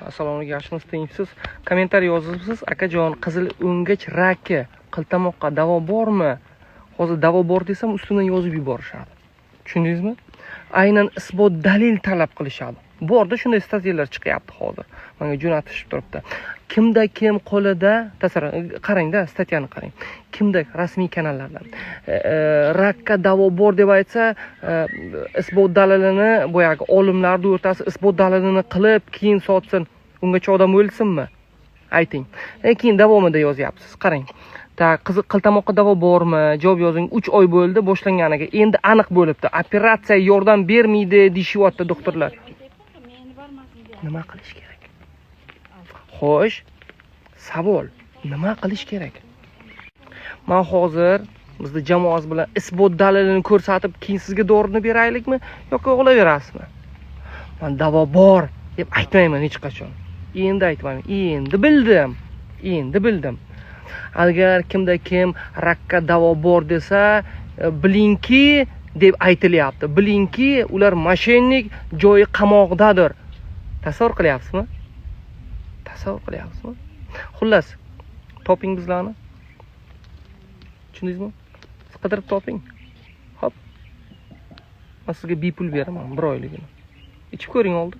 Assalomu alaykum, yaxshimisiz, tinchsiz? Kommentariy yozibsiz. Akajon, qizil o'ngach raki, qiltamoqqa davo bormi? Hozir davo bor desam, ustidan yozib yuborishadi. Tushundingizmi? Aynan isbot dalil talab qilishadi. Borda shunday statiyalar chiqyapti hozir. Menga jo'natishib turibdi. Kimda kim qo'lida, qarangda, statiyani qarang. Kimda rasmiy kanallardan rakka davo bor deb aytsa, isbot dalilini boyagi olimlarning o'rtasi isbot dalilini qilib, keyin sotsin. Ungacha odam o'lsinmi? Ayting. Keyin davomida yozyapsiz. Qarang. Qiltamoqqa davo bormi? Javob yozing. 3 oy bo'ldi boshlanganiga. Endi aniq bo'libdi. Operatsiya yordam bermaydi deyishyapti doktorlar. Nima qilish kerak? Xo'sh, savol, nima qilish kerak? Men hozir bizda jamoamiz bilan isbot dalilini ko'rsatib, keyin sizga dorini beraylikmi yoki olaverasizmi? Men davo bor deb aytmayman hech qachon. Endi aytmayman. Endi bildim. Agar kimda kim rakka davo bor desa, bilingki deb aytilyapti. Bilingki, ular moshennik, joyi qamoqdadir. Tasavvur qilyapsizmi? Xullas, toping bizlarni. Tushundingizmi? Qidirib toping. Hop. Men sizga bepul beraman 1 oyligini. Ichib ko'ring oldi.